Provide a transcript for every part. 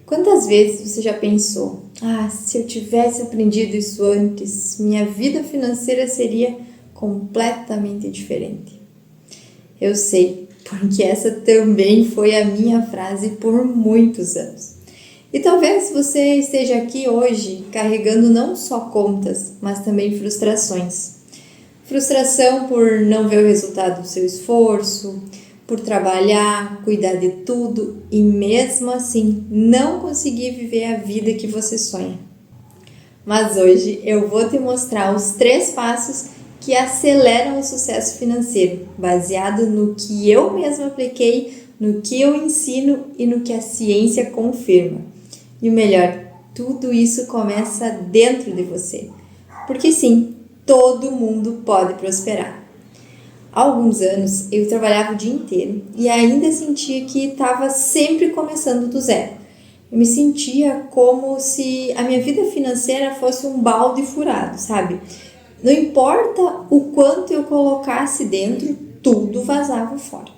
Quantas vezes você já pensou, se eu tivesse aprendido isso antes, minha vida financeira seria completamente diferente? Eu sei, porque essa também foi a minha frase por muitos anos. E talvez você esteja aqui hoje carregando não só contas, mas também frustrações. Frustração por não ver o resultado do seu esforço, por trabalhar, cuidar de tudo e mesmo assim não conseguir viver a vida que você sonha. Mas hoje eu vou te mostrar os 3 passos que aceleram o sucesso financeiro, baseado no que eu mesma apliquei, no que eu ensino e no que a ciência confirma. E o melhor, tudo isso começa dentro de você. Porque sim, todo mundo pode prosperar. Há alguns anos eu trabalhava o dia inteiro e ainda sentia que estava sempre começando do zero. Eu me sentia como se a minha vida financeira fosse um balde furado, sabe? Não importa o quanto eu colocasse dentro, tudo vazava fora.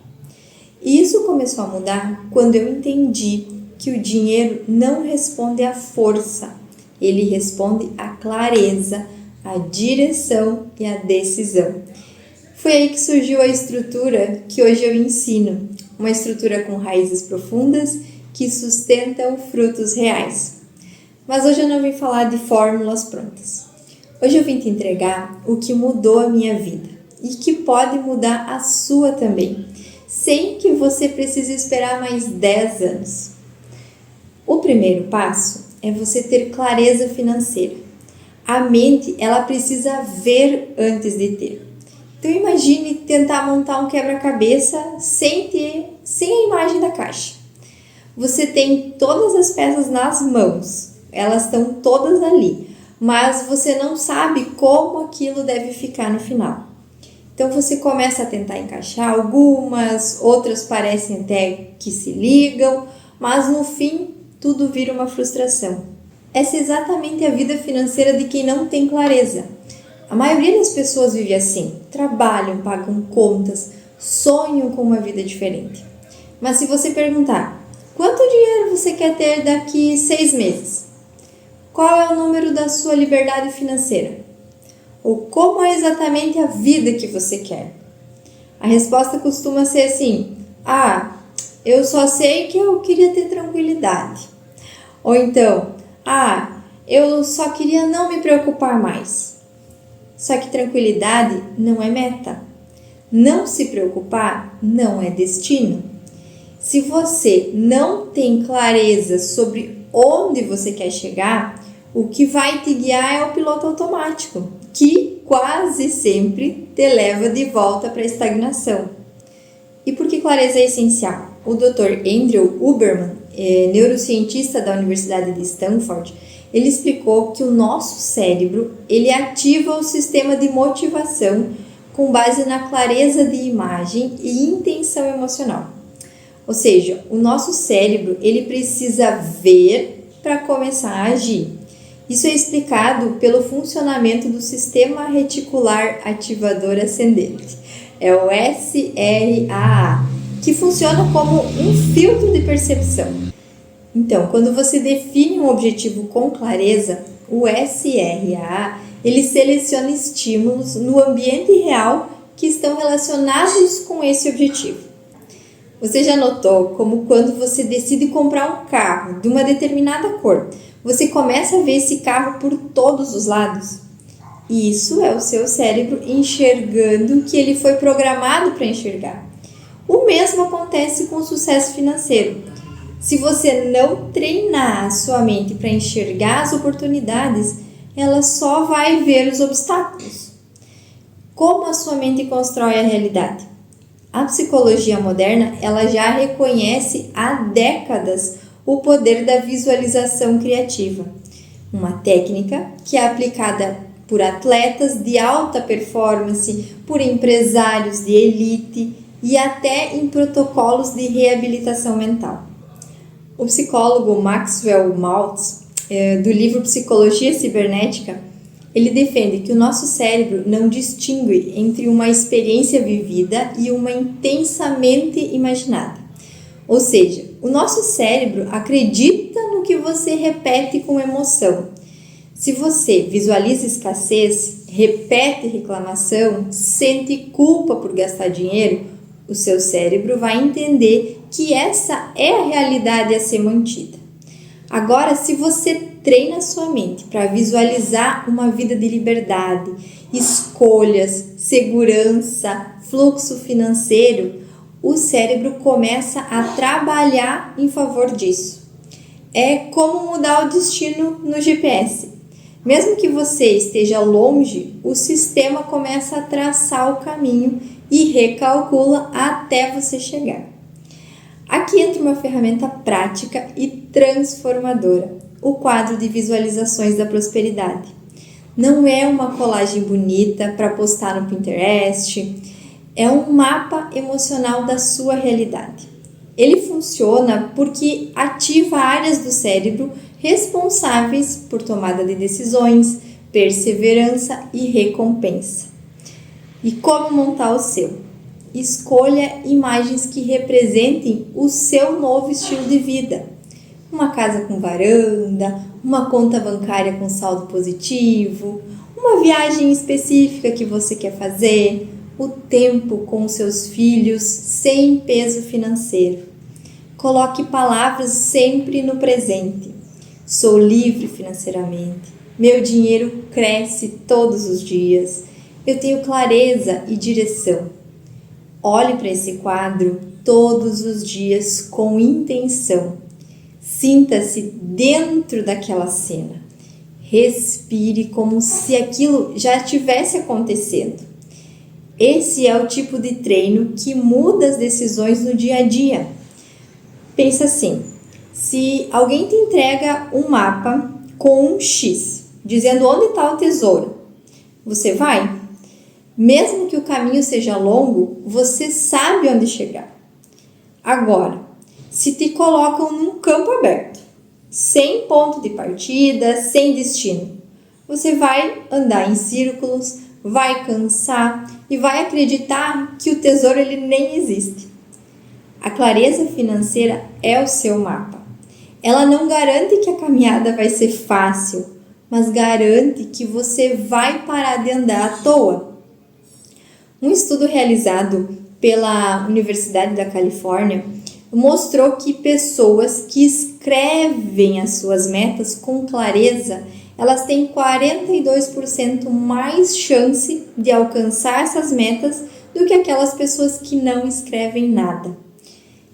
E isso começou a mudar quando eu entendi que o dinheiro não responde à força, ele responde à clareza, à direção e à decisão. Foi aí que surgiu a estrutura que hoje eu ensino, uma estrutura com raízes profundas que sustentam frutos reais. Mas hoje eu não vim falar de fórmulas prontas. Hoje eu vim te entregar o que mudou a minha vida e que pode mudar a sua também, sem que você precise esperar mais 10 anos. O primeiro passo é você ter clareza financeira. A mente, ela precisa ver antes de ter. Então imagine tentar montar um quebra-cabeça sem a imagem da caixa. Você tem todas as peças nas mãos, elas estão todas ali, mas você não sabe como aquilo deve ficar no final. Então você começa a tentar encaixar algumas, outras parecem até que se ligam, mas no fim tudo vira uma frustração. Essa é exatamente a vida financeira de quem não tem clareza. A maioria das pessoas vive assim, trabalham, pagam contas, sonham com uma vida diferente. Mas se você perguntar, quanto dinheiro você quer ter daqui 6 meses? Qual é o número da sua liberdade financeira? Ou como é exatamente a vida que você quer? A resposta costuma ser assim, eu só sei que eu queria ter tranquilidade. Ou então, eu só queria não me preocupar mais. Só que tranquilidade não é meta. Não se preocupar não é destino. Se você não tem clareza sobre onde você quer chegar, o que vai te guiar é o piloto automático, que quase sempre te leva de volta para a estagnação. E por que clareza é essencial? O Dr. Andrew Huberman, neurocientista da Universidade de Stanford, ele explicou que o nosso cérebro ele ativa o sistema de motivação com base na clareza de imagem e intenção emocional. Ou seja, o nosso cérebro ele precisa ver para começar a agir. Isso é explicado pelo funcionamento do sistema reticular ativador ascendente, é o SRAA, que funciona como um filtro de percepção. Então, quando você define um objetivo com clareza, o SRAA ele seleciona estímulos no ambiente real que estão relacionados com esse objetivo. Você já notou como quando você decide comprar um carro de uma determinada cor, você começa a ver esse carro por todos os lados? Isso é o seu cérebro enxergando o que ele foi programado para enxergar. O mesmo acontece com o sucesso financeiro. Se você não treinar a sua mente para enxergar as oportunidades, ela só vai ver os obstáculos. Como a sua mente constrói a realidade? A psicologia moderna ela já reconhece há décadas o poder da visualização criativa, uma técnica que é aplicada por atletas de alta performance, por empresários de elite e até em protocolos de reabilitação mental. O psicólogo Maxwell Maltz, do livro Psicologia Cibernética, ele defende que o nosso cérebro não distingue entre uma experiência vivida e uma intensamente imaginada. Ou seja, o nosso cérebro acredita no que você repete com emoção. Se você visualiza escassez, repete reclamação, sente culpa por gastar dinheiro, o seu cérebro vai entender que essa é a realidade a ser mantida. Agora, se você treina sua mente para visualizar uma vida de liberdade, escolhas, segurança, fluxo financeiro, o cérebro começa a trabalhar em favor disso. É como mudar o destino no GPS. Mesmo que você esteja longe, o sistema começa a traçar o caminho e recalcula até você chegar. Aqui entra uma ferramenta prática e transformadora, o quadro de visualizações da prosperidade. Não é uma colagem bonita para postar no Pinterest, é um mapa emocional da sua realidade. Ele funciona porque ativa áreas do cérebro responsáveis por tomada de decisões, perseverança e recompensa. E como montar o seu? Escolha imagens que representem o seu novo estilo de vida. Uma casa com varanda, uma conta bancária com saldo positivo, uma viagem específica que você quer fazer, o tempo com seus filhos sem peso financeiro. Coloque palavras sempre no presente. Sou livre financeiramente. Meu dinheiro cresce todos os dias. Eu tenho clareza e direção. Olhe para esse quadro todos os dias com intenção. Sinta-se dentro daquela cena. Respire como se aquilo já estivesse acontecendo. Esse é o tipo de treino que muda as decisões no dia a dia. Pensa assim, se alguém te entrega um mapa com um X, dizendo onde está o tesouro, você vai? Mesmo que o caminho seja longo, você sabe onde chegar. Agora, se te colocam num campo aberto, sem ponto de partida, sem destino, você vai andar em círculos, vai cansar e vai acreditar que o tesouro ele nem existe. A clareza financeira é o seu mapa. Ela não garante que a caminhada vai ser fácil, mas garante que você vai parar de andar à toa. Um estudo realizado pela Universidade da Califórnia mostrou que pessoas que escrevem as suas metas com clareza, elas têm 42% mais chance de alcançar essas metas do que aquelas pessoas que não escrevem nada.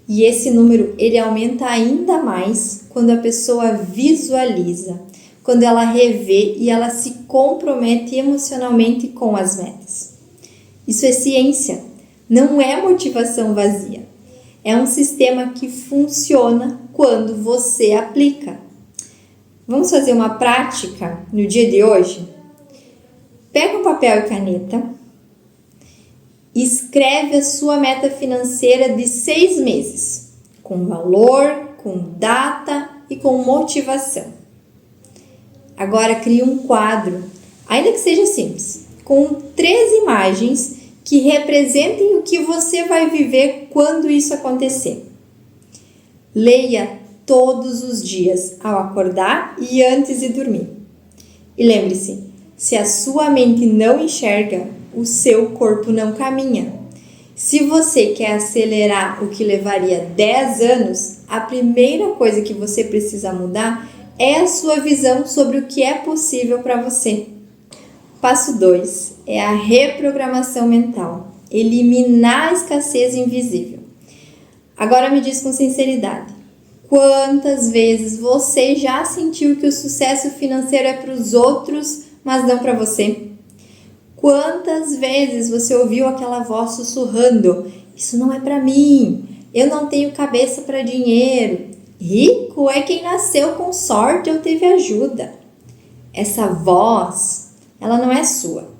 E esse número ele aumenta ainda mais quando a pessoa visualiza, quando ela revê e ela se compromete emocionalmente com as metas. Isso é ciência, não é motivação vazia. É um sistema que funciona quando você aplica. Vamos fazer uma prática no dia de hoje? Pega um papel e caneta, escreve a sua meta financeira de 6 meses, com valor, com data e com motivação. Agora crie um quadro, ainda que seja simples, com 3 imagens que representem o que você vai viver quando isso acontecer. Leia todos os dias, ao acordar e antes de dormir. E lembre-se, se a sua mente não enxerga, o seu corpo não caminha. Se você quer acelerar o que levaria 10 anos, a primeira coisa que você precisa mudar é a sua visão sobre o que é possível para você. Passo 2 é a reprogramação mental, eliminar a escassez invisível. Agora me diz com sinceridade, quantas vezes você já sentiu que o sucesso financeiro é para os outros, mas não para você? Quantas vezes você ouviu aquela voz sussurrando, isso não é para mim, eu não tenho cabeça para dinheiro, rico é quem nasceu com sorte ou teve ajuda. Essa voz, ela não é sua,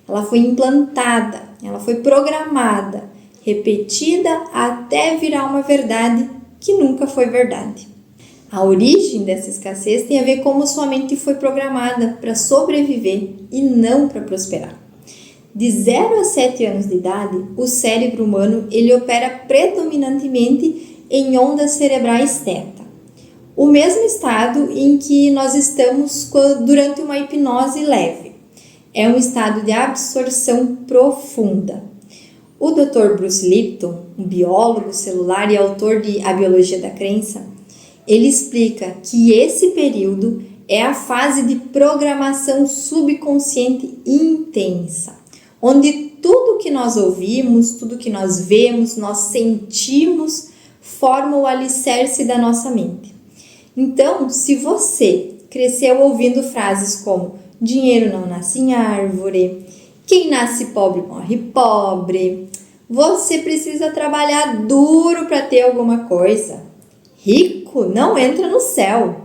ela foi implantada, ela foi programada, repetida até virar uma verdade que nunca foi verdade. A origem dessa escassez tem a ver como sua mente foi programada para sobreviver e não para prosperar. De 0 a 7 anos de idade, o cérebro humano ele opera predominantemente em ondas cerebrais θ. o mesmo estado em que nós estamos durante uma hipnose leve. É um estado de absorção profunda. O Dr. Bruce Lipton, um biólogo celular e autor de A Biologia da Crença, ele explica que esse período é a fase de programação subconsciente intensa, onde tudo que nós ouvimos, tudo que nós vemos, nós sentimos, forma o alicerce da nossa mente. Então, se você cresceu ouvindo frases como dinheiro não nasce em árvore, quem nasce pobre morre pobre, você precisa trabalhar duro para ter alguma coisa, rico não entra no céu.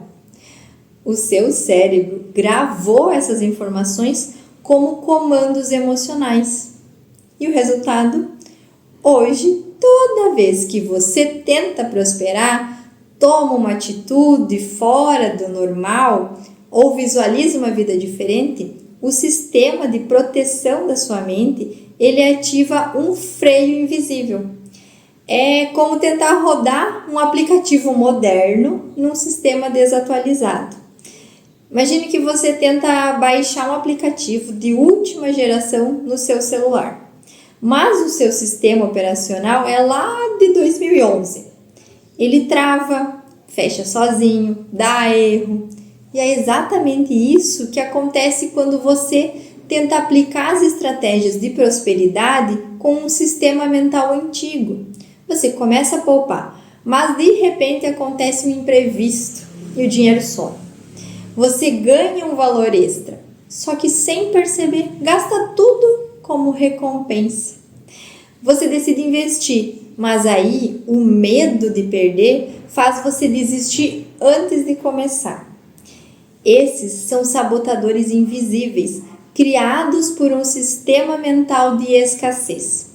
O seu cérebro gravou essas informações como comandos emocionais. E o resultado? Hoje, toda vez que você tenta prosperar, toma uma atitude fora do normal ou visualiza uma vida diferente, o sistema de proteção da sua mente, ele ativa um freio invisível. É como tentar rodar um aplicativo moderno num sistema desatualizado. Imagine que você tenta baixar um aplicativo de última geração no seu celular, mas o seu sistema operacional é lá de 2011. Ele trava, fecha sozinho, dá erro. E é exatamente isso que acontece quando você tenta aplicar as estratégias de prosperidade com um sistema mental antigo. Você começa a poupar, mas de repente acontece um imprevisto e o dinheiro some. Você ganha um valor extra, só que sem perceber, gasta tudo como recompensa. Você decide investir, mas aí o medo de perder faz você desistir antes de começar. Esses são sabotadores invisíveis, criados por um sistema mental de escassez.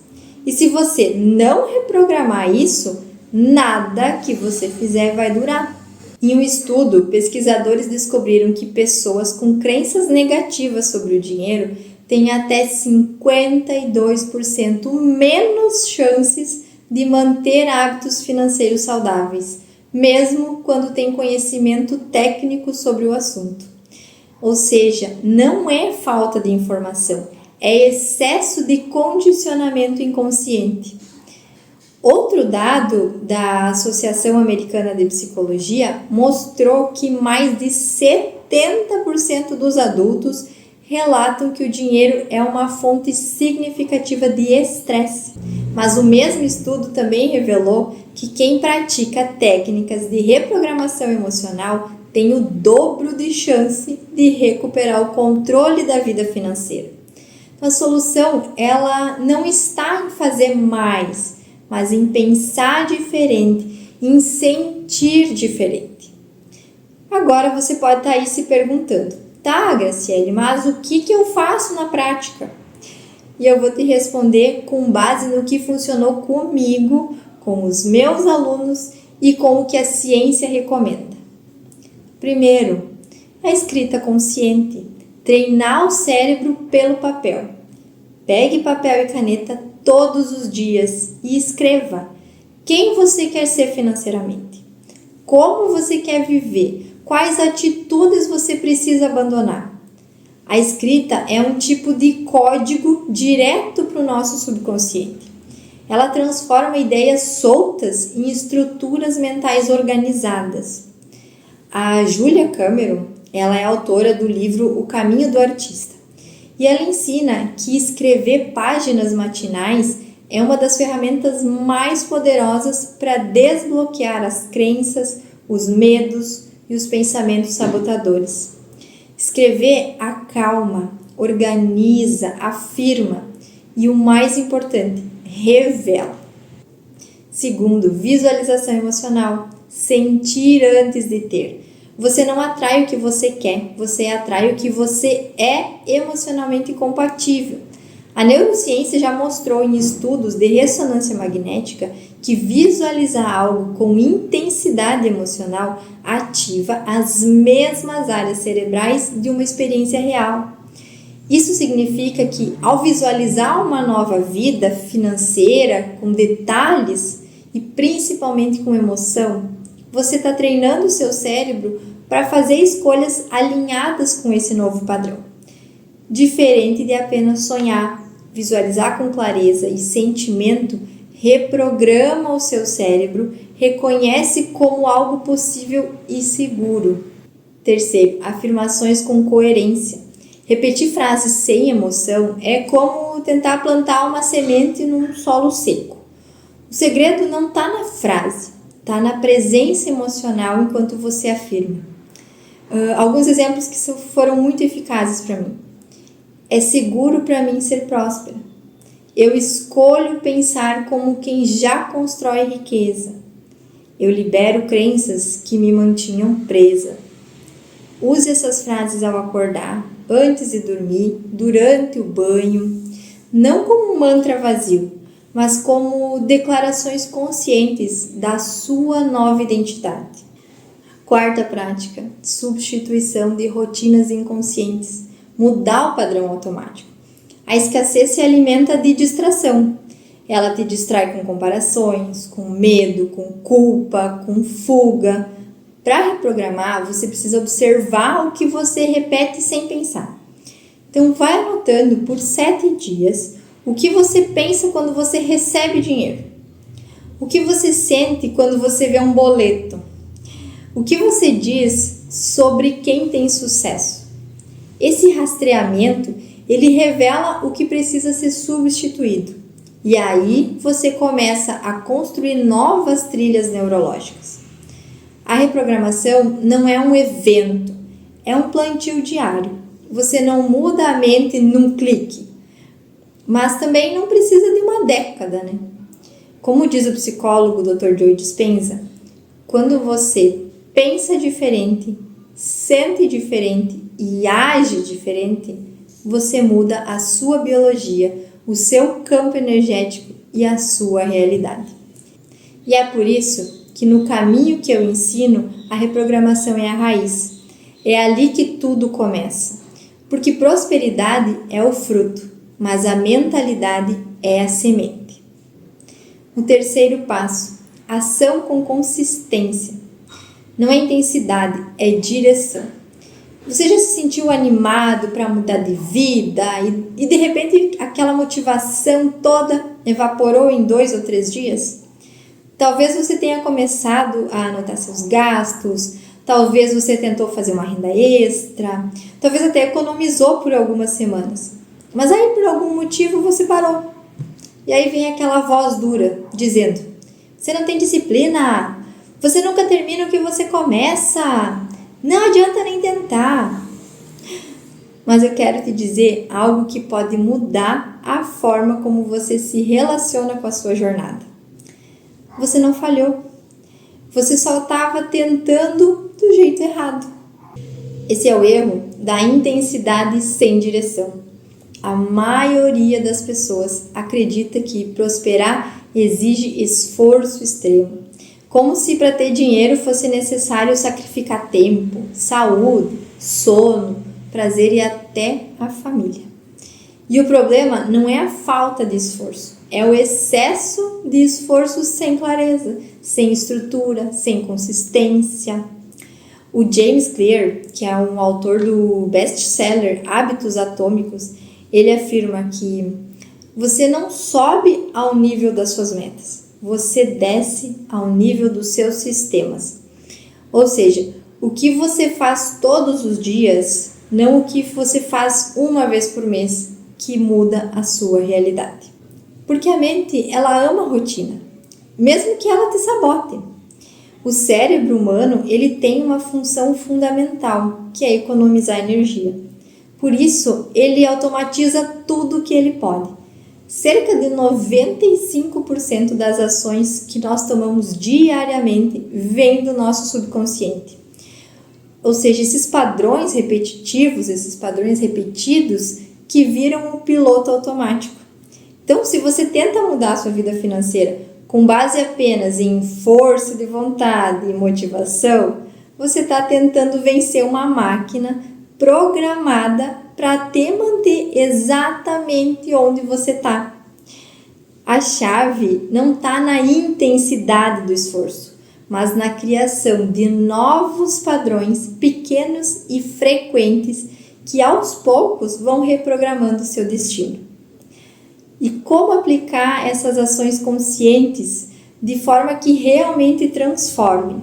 E se você não reprogramar isso, nada que você fizer vai durar. Em um estudo, pesquisadores descobriram que pessoas com crenças negativas sobre o dinheiro têm até 52% menos chances de manter hábitos financeiros saudáveis, mesmo quando têm conhecimento técnico sobre o assunto. Ou seja, não é falta de informação, é excesso de condicionamento inconsciente. Outro dado da Associação Americana de Psicologia mostrou que mais de 70% dos adultos relatam que o dinheiro é uma fonte significativa de estresse. Mas o mesmo estudo também revelou que quem pratica técnicas de reprogramação emocional tem o dobro de chance de recuperar o controle da vida financeira. Então, a solução ela não está em fazer mais, mas em pensar diferente, em sentir diferente. Agora você pode estar aí se perguntando, tá, Graciele, mas o que eu faço na prática? E eu vou te responder com base no que funcionou comigo, com os meus alunos e com o que a ciência recomenda. Primeiro, a escrita consciente, treinar o cérebro pelo papel. Pegue papel e caneta todos os dias e escreva quem você quer ser financeiramente, como você quer viver, quais atitudes você precisa abandonar. A escrita é um tipo de código direto para o nosso subconsciente. Ela transforma ideias soltas em estruturas mentais organizadas. A Julia Cameron, ela é autora do livro O Caminho do Artista. E ela ensina que escrever páginas matinais é uma das ferramentas mais poderosas para desbloquear as crenças, os medos e os pensamentos sabotadores. Escrever acalma, organiza, afirma e, o mais importante, revela. Segundo, visualização emocional, sentir antes de ter. Você não atrai o que você quer, você atrai o que você é emocionalmente compatível. A neurociência já mostrou em estudos de ressonância magnética que visualizar algo com intensidade emocional ativa as mesmas áreas cerebrais de uma experiência real. Isso significa que, ao visualizar uma nova vida financeira com detalhes e principalmente com emoção, você está treinando o seu cérebro para fazer escolhas alinhadas com esse novo padrão. Diferente de apenas sonhar, visualizar com clareza e sentimento, reprograma o seu cérebro, reconhece como algo possível e seguro. Terceiro, afirmações com coerência. Repetir frases sem emoção é como tentar plantar uma semente num solo seco. O segredo não está na frase, está na presença emocional enquanto você afirma. Alguns exemplos que foram muito eficazes para mim. É seguro para mim ser próspera. Eu escolho pensar como quem já constrói riqueza. Eu libero crenças que me mantinham presa. Use essas frases ao acordar, antes de dormir, durante o banho, não como um mantra vazio, mas como declarações conscientes da sua nova identidade. Quarta prática, substituição de rotinas inconscientes, mudar o padrão automático. A escassez se alimenta de distração. Ela te distrai com comparações, com medo, com culpa, com fuga. Para reprogramar, você precisa observar o que você repete sem pensar. Então, vai anotando por 7 dias o que você pensa quando você recebe dinheiro. O que você sente quando você vê um boleto. O que você diz sobre quem tem sucesso. Esse rastreamento, ele revela o que precisa ser substituído. E aí, você começa a construir novas trilhas neurológicas. A reprogramação não é um evento, é um plantio diário. Você não muda a mente num clique, mas também não precisa de uma década, né? Como diz o psicólogo Dr. Joe Dispenza, quando você pensa diferente, sente diferente e age diferente, você muda a sua biologia, o seu campo energético e a sua realidade. E é por isso que no caminho que eu ensino, a reprogramação é a raiz. É ali que tudo começa. Porque prosperidade é o fruto, mas a mentalidade é a semente. O terceiro passo, ação com consistência. Não é intensidade, é direção. Você já se sentiu animado para mudar de vida e de repente aquela motivação toda evaporou em 2 ou 3 dias? Talvez você tenha começado a anotar seus gastos, talvez você tentou fazer uma renda extra, talvez até economizou por algumas semanas. Mas aí por algum motivo você parou. E aí vem aquela voz dura dizendo: você não tem disciplina, você nunca termina o que você começa, não adianta nem tentar. Mas eu quero te dizer algo que pode mudar a forma como você se relaciona com a sua jornada. Você não falhou. Você só estava tentando do jeito errado. Esse é o erro da intensidade sem direção. A maioria das pessoas acredita que prosperar exige esforço extremo. Como se para ter dinheiro fosse necessário sacrificar tempo, saúde, sono, prazer e até a família. E o problema não é a falta de esforço, é o excesso de esforço sem clareza, sem estrutura, sem consistência. O James Clear, que é um autor do best-seller Hábitos Atômicos, ele afirma que você não sobe ao nível das suas metas, você desce ao nível dos seus sistemas. Ou seja, o que você faz todos os dias, não o que você faz uma vez por mês, que muda a sua realidade. Porque a mente, ela ama a rotina, mesmo que ela te sabote. O cérebro humano, ele tem uma função fundamental, que é economizar energia. Por isso, ele automatiza tudo o que ele pode. Cerca de 95% das ações que nós tomamos diariamente vêm do nosso subconsciente. Ou seja, esses padrões repetitivos, esses padrões repetidos que viram o piloto automático. Então, se você tenta mudar a sua vida financeira com base apenas em força de vontade e motivação, você está tentando vencer uma máquina programada para te manter exatamente onde você está. A chave não está na intensidade do esforço, mas na criação de novos padrões pequenos e frequentes que aos poucos vão reprogramando seu destino. E como aplicar essas ações conscientes de forma que realmente transformem?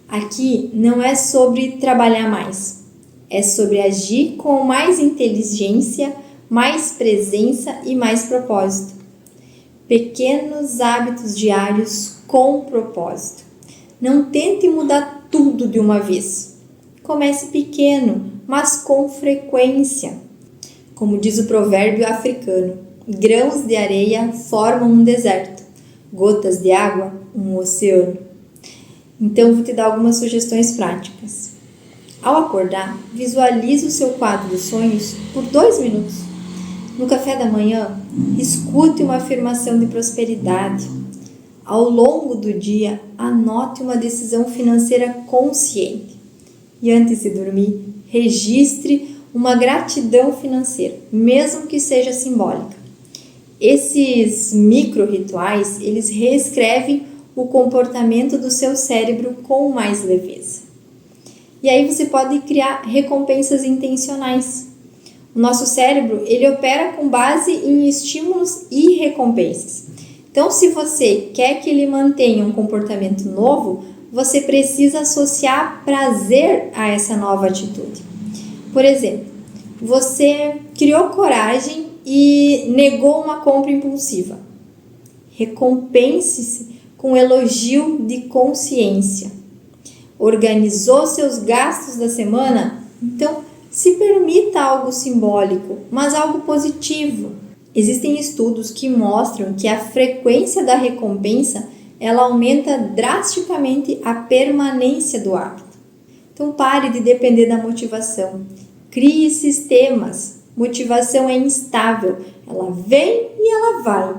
Aqui não é sobre trabalhar mais, é sobre agir com mais inteligência, mais presença e mais propósito. Pequenos hábitos diários com propósito. Não tente mudar tudo de uma vez. Comece pequeno, mas com frequência. Como diz o provérbio africano, grãos de areia formam um deserto, gotas de água, um oceano. Então, vou te dar algumas sugestões práticas. Ao acordar, visualize o seu quadro de sonhos por 2 minutos. No café da manhã, escute uma afirmação de prosperidade. Ao longo do dia, anote uma decisão financeira consciente. E antes de dormir, registre uma gratidão financeira, mesmo que seja simbólica. Esses micro-rituais, eles reescrevem o comportamento do seu cérebro com mais leveza. E aí você pode criar recompensas intencionais. O nosso cérebro, ele opera com base em estímulos e recompensas. Então, se você quer que ele mantenha um comportamento novo, você precisa associar prazer a essa nova atitude. Por exemplo, você criou coragem e negou uma compra impulsiva. Recompense-se com elogio de consciência. Organizou seus gastos da semana? Então, se permita algo simbólico, mas algo positivo. Existem estudos que mostram que a frequência da recompensa ela aumenta drasticamente a permanência do hábito. Então pare de depender da motivação. Crie sistemas. Motivação é instável. Ela vem e ela vai.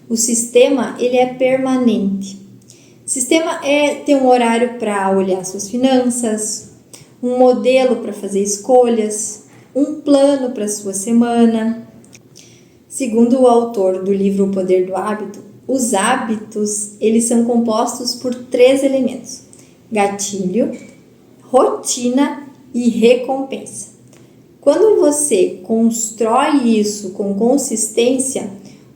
O sistema ele é permanente. Sistema é ter um horário para olhar suas finanças, um modelo para fazer escolhas, um plano para sua semana. Segundo o autor do livro O Poder do Hábito, os hábitos eles são compostos por 3 elementos: gatilho, rotina e recompensa. Quando você constrói isso com consistência,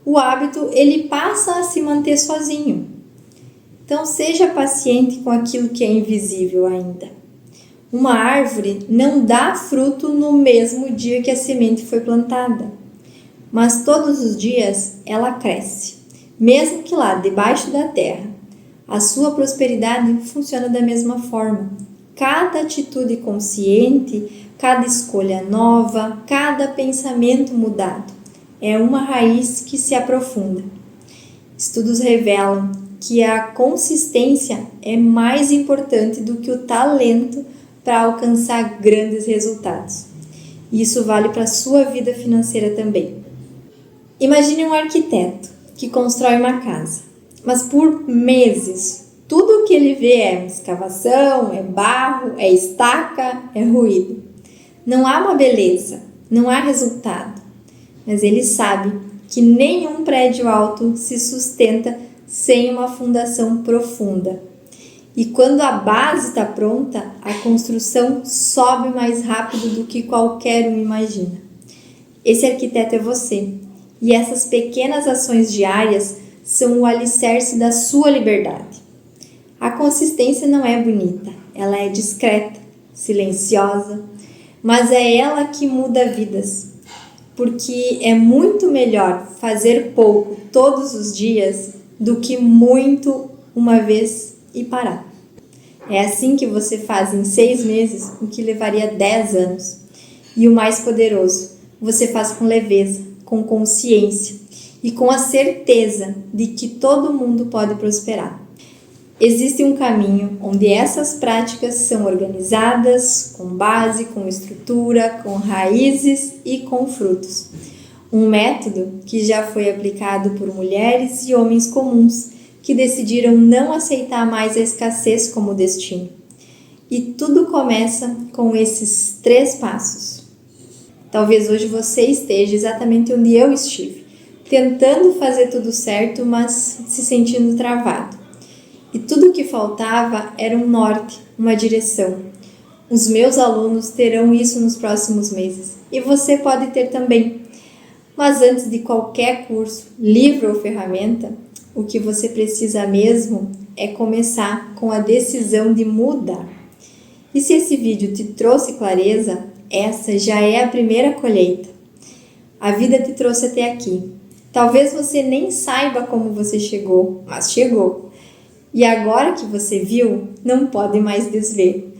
o hábito ele passa a se manter sozinho. Então seja paciente com aquilo que é invisível ainda. Uma árvore não dá fruto no mesmo dia que a semente foi plantada, mas todos os dias ela cresce, mesmo que lá debaixo da terra. A sua prosperidade funciona da mesma forma. Cada atitude consciente, cada escolha nova, cada pensamento mudado é uma raiz que se aprofunda. Estudos revelam que a consistência é mais importante do que o talento para alcançar grandes resultados. E isso vale para a sua vida financeira também. Imagine um arquiteto que constrói uma casa, mas por meses tudo o que ele vê é escavação, é barro, é estaca, é ruído. Não há uma beleza, não há resultado, mas ele sabe que nenhum prédio alto se sustenta sem uma fundação profunda. E quando a base está pronta, a construção sobe mais rápido do que qualquer um imagina. Esse arquiteto é você, e essas pequenas ações diárias são o alicerce da sua liberdade. A consistência não é bonita, ela é discreta, silenciosa, mas é ela que muda vidas, porque é muito melhor fazer pouco todos os dias do que muito uma vez e parar. É assim que você faz em 6 meses o que levaria 10 anos. E o mais poderoso, você faz com leveza, com consciência e com a certeza de que todo mundo pode prosperar. Existe um caminho onde essas práticas são organizadas, com base, com estrutura, com raízes e com frutos. Um método que já foi aplicado por mulheres e homens comuns que decidiram não aceitar mais a escassez como destino. E tudo começa com esses 3 passos. Talvez hoje você esteja exatamente onde eu estive, tentando fazer tudo certo, mas se sentindo travado. E tudo o que faltava era um norte, uma direção. Os meus alunos terão isso nos próximos meses e você pode ter também. Mas antes de qualquer curso, livro ou ferramenta, o que você precisa mesmo é começar com a decisão de mudar. E se esse vídeo te trouxe clareza, essa já é a primeira colheita. A vida te trouxe até aqui. Talvez você nem saiba como você chegou, mas chegou. E agora que você viu, não pode mais desver.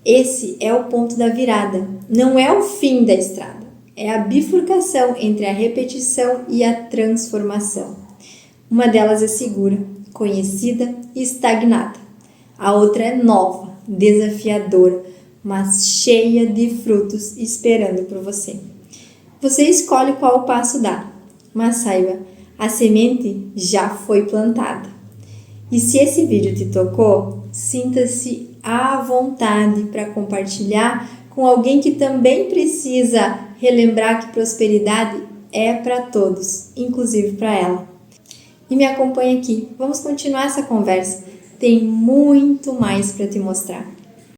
Esse é o ponto da virada, não é o fim da estrada. É a bifurcação entre a repetição e a transformação. Uma delas é segura, conhecida e estagnada. A outra é nova, desafiadora, mas cheia de frutos esperando por você. Você escolhe qual passo dar, mas saiba, a semente já foi plantada. E se esse vídeo te tocou, sinta-se à vontade para compartilhar com alguém que também precisa relembrar que prosperidade é para todos, inclusive para ela. E me acompanha aqui, vamos continuar essa conversa. Tem muito mais para te mostrar.